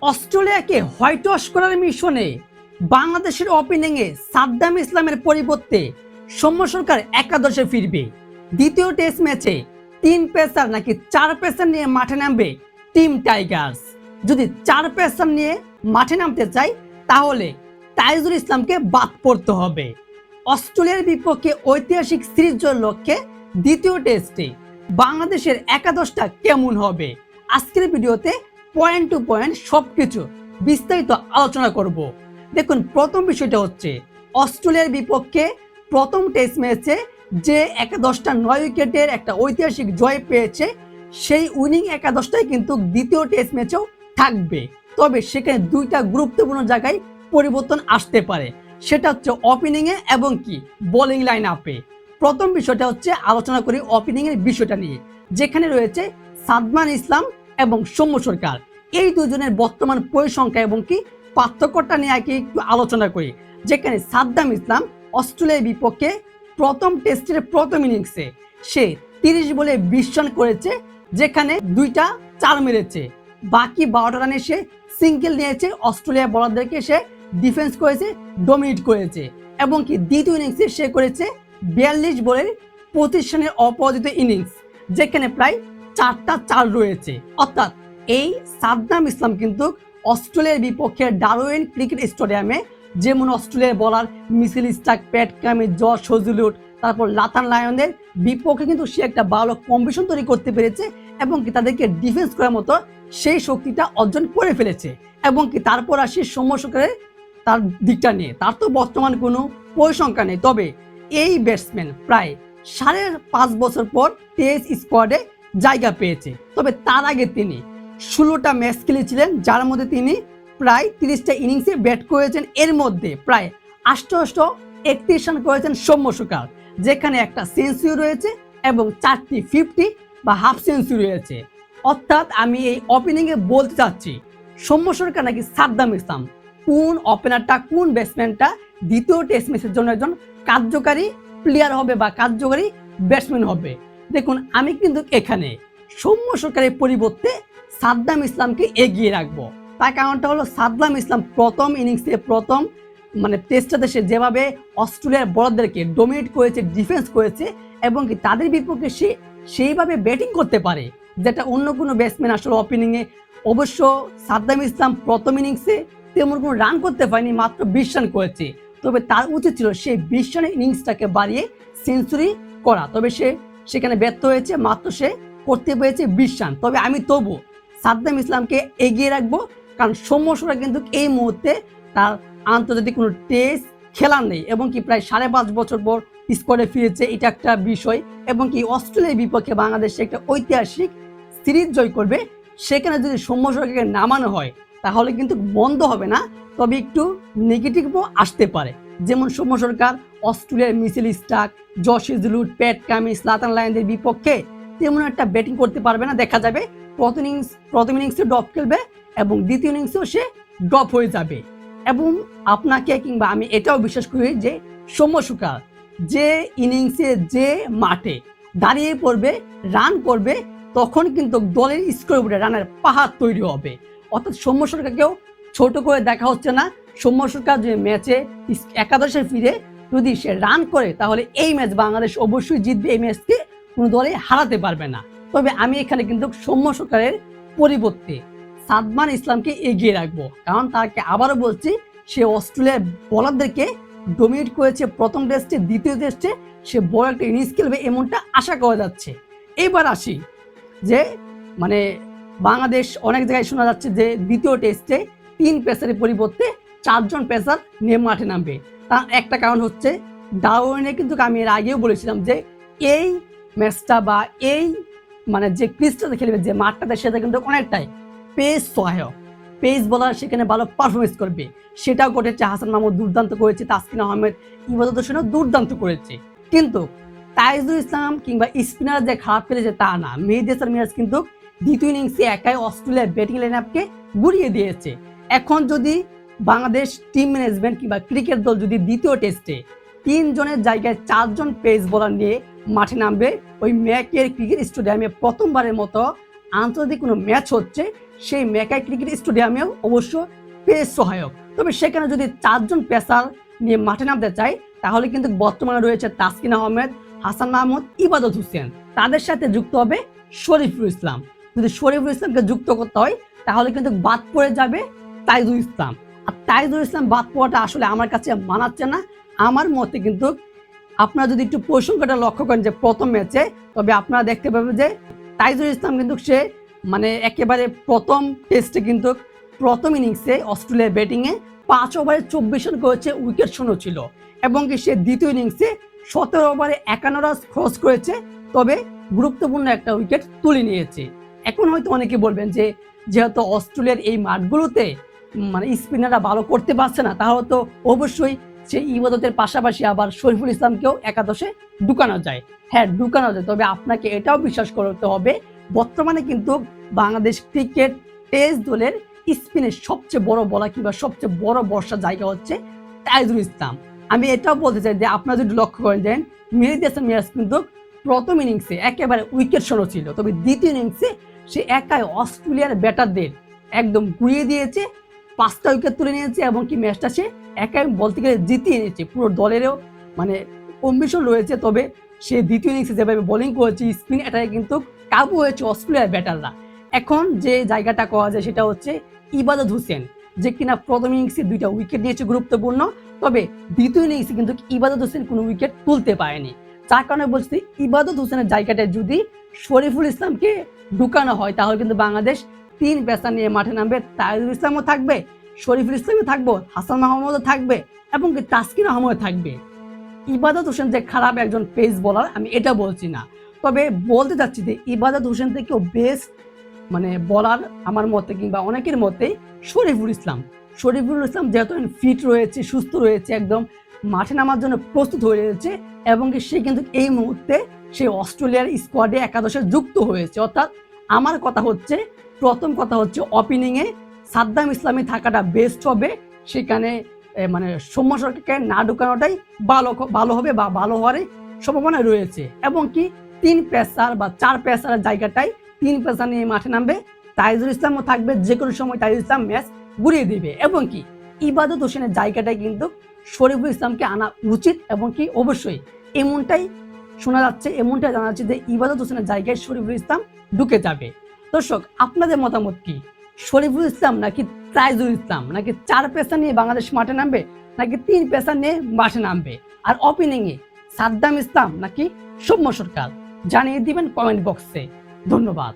অস্ট্রেলিয়াকে white wash করার মিশনে বাংলাদেশের ওপেনিংয়ে সাদ্দাম ইসলামের পরিবর্তে সৌম্য সরকার একাদশে ফিরবে। দ্বিতীয় টেস্ট ম্যাচে 3 পেসার নাকি 4 পেসার নিয়ে মাঠে নামবে টিম টাইগার্স। যদি 4 পেসার নিয়ে মাঠে নামতে চাই তাহলে তাইজুল ইসলামকে বাদ পড়তে হবে। অস্ট্রেলিয়ার বিপক্ষে ঐতিহাসিক সিরিজ জয়ের লক্ষ্যে দ্বিতীয় টেস্টে বাংলাদেশের একাদশটা কেমন হবে, আজকের ভিডিওতে পয়েন্ট টু পয়েন্ট সবকিছু বিস্তারিত আলোচনা করব। দেখুন, প্রথম বিষয়টা হচ্ছে অস্ট্রেলিয়ার বিপক্ষে প্রথম টেস্ট ম্যাচে যে একাদশটা 9 উইকেটের একটা ঐতিহাসিক জয় পেয়েছে সেই উইনিং একাদশটাই কিন্তু দ্বিতীয় টেস্ট ম্যাচেও থাকবে। তবে সেখানে দুইটা গুরুত্বপূর্ণ জায়গায় পরিবর্তন আসতে পারে, সেটা হচ্ছে ওপেনিংয়ে এবং কি বোলিং লাইন আপে। প্রথম বিষয়টা হচ্ছে আলোচনা করি ওপেনিংয়ের বিষয়টা নিয়ে, যেখানে রয়েছে সাদমান ইসলাম এবং সৌম্য সরকার। এই দুজনের বর্তমান পরিসংখ্যা এবং কি পার্থক্যটা নিয়ে আগে একটু আলোচনা করি। যেখানে সাদ্দাম ইসলাম অস্ট্রেলিয়ার বিপক্ষে প্রথম টেস্টের প্রথম ইনিংসে সে 30 বলে 20 রান করেছে, যেখানে 2টা 4 মেরেছে। বাকি 12টা রানে সে সিঙ্গেল নিয়েছে। অস্ট্রেলিয়া বোলারদেরকে সে ডিফেন্স করেছে, ডমিনেট করেছে। এবং কি দ্বিতীয় ইনিংসে সে করেছে 42 বলের 25 রানের অপরাজিত ইনিংস, যেখানে প্রায় 4টা 4 রয়েছে। অর্থাৎ এই সাদ্দাম ইসলাম কিন্তু অস্ট্রেলিয়ার বিপক্ষে ডারউইন ক্রিকেট স্টেডিয়ামে যেমন অস্ট্রেলিয়ার বলার Mitchell Starc, Pat Cummins, Josh Hazlewood, তারপর লাথান লায়নের বিপক্ষে কিন্তু সে একটা ভালো কম্বিনেশন তৈরি করতে পেরেছে এবং কি তাদেরকে ডিফেন্স করার মতো সেই শক্তিটা অর্জন করে ফেলেছে। এবং কি তারপর আসি সৌম্য সরকারের তার দিকটা নিয়ে, তার তো বর্তমান কোনো পরিসংখ্যা নেই। তবে এই ব্যাটসম্যান প্রায় 5.5 বছর পর টেস্ট স্কোয়াডে জায়গা পেয়েছে। তবে তার আগে তিনি 16টা ম্যাচ খেলেছিলেন, যার মধ্যে তিনি প্রায় 30টা ইনিংসে ব্যাট করেছেন। এর মধ্যে প্রায় 31 রান করেছেন সৌম্য সরকার, যেখানে একটা সেঞ্চুরি রয়েছে এবং 4টি 50 বা হাফ সেঞ্চুরি রয়েছে। অর্থাৎ আমি এই ওপেনিংয়ে বলতে চাচ্ছি সৌম্য সরকার নাকি সাদ্দাম ইসলাম, কোন ওপেনারটা কোন ব্যাটসম্যানটা দ্বিতীয় টেস্ট ম্যাচের জন্য একজন কার্যকারী প্লেয়ার হবে বা কার্যকারী ব্যাটসম্যান হবে। দেখুন, আমি কিন্তু এখানে সৌম্য সরকারের পরিবর্তে সাদ্দাম ইসলামকে এগিয়ে রাখবো। তার কারণটা হলো সাদ্দাম ইসলাম প্রথম ইনিংসে প্রথম টেস্টটাতে সে যেভাবে অস্ট্রেলিয়ার বোলারদেরকে ডমিনেট করেছে, ডিফেন্স করেছে এবং কি তাদের বিপক্ষে সে সেইভাবে ব্যাটিং করতে পারে, যেটা অন্য কোনো ব্যাটসম্যান আসলে ওপেনিংয়ে। অবশ্য সাদ্দাম ইসলাম প্রথম ইনিংসে তেমন কোনো রান করতে পারেনি, মাত্র 20 রান করেছে। তবে তার উচিত ছিল সেই 20 রানের ইনিংসটাকে বাড়িয়ে সেঞ্চুরি করা, তবে সে সেখানে ব্যর্থ হয়েছে। মাত্র সে করতে পেরেছে 20 রান। তবে আমি তবু সাদ্দাম ইসলামকে এগিয়ে রাখবো, কারণ সৌম্য সরকার কিন্তু এই মুহূর্তে তার আন্তর্জাতিক কোনো টেস্ট খেলার নেই এবং কি প্রায় 5.5 বছর পর স্কোয়াডে ফিরেছে, এটা একটা বিষয়। এবং কি অস্ট্রেলিয়ার বিপক্ষে বাংলাদেশে একটা ঐতিহাসিক সিরিজ জয় করবে, সেখানে যদি সৌম্য সরকারকে নামানো হয় তাহলে কিন্তু বন্ধ হবে না, তবে একটু নেগেটিভও আসতে পারে। যেমন সৌম্য সরকার অস্ট্রেলিয়ার Mitchell Starc, Josh Hazlewood, Pat Cummins, Nathan লায়নদের বিপক্ষে তেমন একটা ব্যাটিং করতে পারবে না। দেখা যাবে প্রথম ইনিংসে ড্রপ খেলবে এবং দ্বিতীয় ইনিংসেও সে ড্রপ হয়ে যাবে। এবং আপনাকে কিংবা আমি এটাও বিশ্বাস করি যে সৌম্য সরকার যে ইনিংসে যে মাঠে দাঁড়িয়ে পড়বে, রান করবে, তখন কিন্তু দলের স্কোরবোর্ডে রানের পাহাড় তৈরি হবে। অর্থাৎ সৌম্য সরকারকেও ছোট করে দেখা হচ্ছে না। সৌম্য সরকার যে ম্যাচে একাদশে ফিরে যদি সে রান করে তাহলে এই ম্যাচ বাংলাদেশ অবশ্যই জিতবে, এই ম্যাচকে কোনো দলে হারাতে পারবে না। তবে আমি এখানে কিন্তু সৌম্য সরকারের পরিবর্তে সাদমান ইসলামকে এগিয়ে রাখবো, কারণ তাকে আবারও বলছি সে অস্ট্রেলিয়ার বোলারদেরকে ডমিনেট করেছে প্রথম টেস্টে, দ্বিতীয় টেস্টে সে বড় একটা ইনিংস খেলবে এমনটা আশা করা যাচ্ছে। এবার আসি যে বাংলাদেশ অনেক জায়গায় শোনা যাচ্ছে যে দ্বিতীয় টেস্টে 3 পেসারের পরিবর্তে 4 জন পেসার নিয়ে মাঠে নামবে। তার একটা কারণ হচ্ছে ডারউইনে কিন্তু আমি এর আগেও বলেছিলাম যে এই ম্যাচটা বা এই যে পিচটাতে খেলবে, যে মাঠটাতে, সেটা কিন্তু অনেকটাই পেস সহায়ক, পেস বোলার সেখানে ভালো পারফরমেন্স করবে। সেটাও ঘটেছে। হাসান মাহমুদ দুর্দান্ত করেছে, তাসকিন আহমেদ, ইবাদত হোসেনও দুর্দান্ত করেছে। কিন্তু তাইজুল ইসলাম কিংবা স্পিনার যে খারাপ খেলেছে তা না, মেহেদী হাসান মিরাজ কিন্তু দ্বিতীয় ইনিংসে একাই অস্ট্রেলিয়ার ব্যাটিং লাইন আপকে গুড়িয়ে দিয়েছে। এখন যদি বাংলাদেশ টিম ম্যানেজমেন্ট কিংবা ক্রিকেট দল যদি দ্বিতীয় টেস্টে 3 জনের জায়গায় 4 জন পেস বোলার নিয়ে মাঠে নামবে, ওই ম্যাকের ক্রিকেট স্টেডিয়ামে প্রথমবারের মতো আন্তর্জাতিক কোনো ম্যাচ হচ্ছে, সেই মেকাই ক্রিকেট স্টেডিয়ামেও অবশ্য পেস সহায়ক। তবে সেখানে যদি 4 জন পেসার নিয়ে মাঠে নামতে চাই তাহলে কিন্তু বর্তমানে রয়েছে তাসকিন আহমেদ, হাসান মাহমুদ, ইবাদত হোসেন, তাদের সাথে যুক্ত হবে শরীফুল ইসলাম। যদি শরীফুল ইসলামকে যুক্ত করতে হয় তাহলে কিন্তু বাদ পড়ে যাবে তাইজুল ইসলাম। আর তাইজুল ইসলাম বাদ পড়াটা আসলে আমার কাছে মানাচ্ছে না। আমার মতে কিন্তু আপনারা যদি একটু পরিসংখ্যানটা লক্ষ্য করেন যে প্রথম ম্যাচে, তবে আপনারা দেখতে পাবেন যে তাইজুল ইসলাম কিন্তু সে মানে একেবারে প্রথম টেস্টে কিন্তু প্রথম ইনিংসে অস্ট্রেলিয়ার ব্যাটিংয়ে 5 ওভারে 24 রান করেছে, উইকেট শূন্য ছিল। এবং কি সে দ্বিতীয় ইনিংসে 17 ওভারে 51 রান ক্রস করেছে, তবে গুরুত্বপূর্ণ একটা উইকেট তুলে নিয়েছে। এখন হয়তো অনেকে বলবেন যে যেহেতু অস্ট্রেলিয়ার এই মাঠগুলোতে মানে স্পিনাররা ভালো করতে পারছে না, তাহলে তো অবশ্যই সেই ইবাদতের পাশাপাশি আবার শরীফুল ইসলামকেও একাদশে ঢুকানো যায়। হ্যাঁ, ঢুকানো যায়, তবে আপনাকে এটাও বিশ্বাস করতে হবে বর্তমানে কিন্তু বাংলাদেশ ক্রিকেট টেস্ট দলের স্পিনের সবচেয়ে বড় বলা কিংবা সবচেয়ে বড় বর্ষার জায়গা হচ্ছে তাইজুল ইসলাম। আমি এটাও বলতে চাই যে আপনারা যদি লক্ষ্য করেন দেন মেহেদী হাসান মিরাজ কিন্তু প্রথম ইনিংসে একেবারে উইকেট শূন্য ছিল, তবে দ্বিতীয় ইনিংসে সে একাই অস্ট্রেলিয়ার ব্যাটারদের একদম ঘুরিয়ে দিয়েছে, 5টা উইকেট তুলে নিয়েছে এবং কি ম্যাচটা সে একাই বলতে গেলে জিতিয়ে নিয়েছে। পুরো দলেরও মানে কম্বিনেশন রয়েছে, তবে সে দ্বিতীয় ইনিংসে যেভাবে বোলিং করেছে স্পিন এটাকে কিন্তু কাবু হয়েছে অস্ট্রেলিয়ার ব্যাটাররা। এখন যে জায়গাটা করা যায় সেটা হচ্ছে ইবাদত হোসেন, যে কিনা প্রথম ইনিংসে 2টা উইকেট নিয়েছে গুরুত্বপূর্ণ, তবে দ্বিতীয় ইনিংসে কিন্তু ইবাদত হোসেন কোনো উইকেট তুলতে পারেনি। যার কারণে বলছি ইবাদত হোসেনের জায়গাটায় যদি শরীফুল ইসলামকে ঢুকানো হয় তাহলে কিন্তু বাংলাদেশ 3 পেসার নিয়ে মাঠে নামবে। তাইজুল ইসলামও থাকবে, শরীফুল ইসলামও থাকবে, হাসান মাহমুদও থাকবে এবং কি তাসকিন আহমেদ থাকবে। ইবাদত হোসেন যে খারাপ একজন পেস বোলার আমি এটা বলছি না, তবে বলতে চাচ্ছি যে ইবাদত হোসেন থেকেও বেস্ট মানে বলার আমার মতে কিংবা অনেকের মতে শরীফুল ইসলাম। শরীফুল ইসলাম যেহেতু ফিট রয়েছে, সুস্থ রয়েছে, একদম মাঠে নামার জন্য প্রস্তুত হয়ে রয়েছে এবং সে কিন্তু এই মুহূর্তে সে অস্ট্রেলিয়ার স্কোয়াডে একাদশে যুক্ত হয়েছে। অর্থাৎ আমার কথা হচ্ছে, প্রথম কথা হচ্ছে ওপেনিংয়ে সাদ্দাম ইসলামী থাকাটা বেস্ট হবে। সেখানে মানে সৌম্য সরকারকে না ঢুকানোটাই ভালো হবে বা ভালো হওয়ার সম্ভাবনা রয়েছে। এবং কি 3 পেসার বা 4 পেসারের জায়গাটায় 3 পেসার নিয়ে মাঠে নামবে। তাইজুল ইসলামও থাকবে, যে কোনো সময় তাইজুল ইসলাম ম্যাচ ঘুরিয়ে দিবে। এবং কি ইবাদত হোসেনের জায়গাটায় কিন্তু শরীফুল ইসলামকে আনা উচিত এবং কি অবশ্যই এমনটাই শোনা যাচ্ছে, এমনটাই জানা যাচ্ছে যে ইবাদত হোসেনের জায়গায় শরীফুল ইসলাম ঢুকে যাবে। দর্শক, আপনাদের মতামত কি? শরীফুল ইসলাম নাকি তাইজুল ইসলাম, নাকি 4 পেসার নিয়ে বাংলাদেশ মাঠে নামবে, নাকি 3 পেসার নিয়ে মাঠে নামবে? আর ওপেনিংয়ে সাদ্দাম ইসলাম নাকি সৌম্য সরকার? জানিয়ে দিবেন কমেন্ট বক্সে। ধন্যবাদ।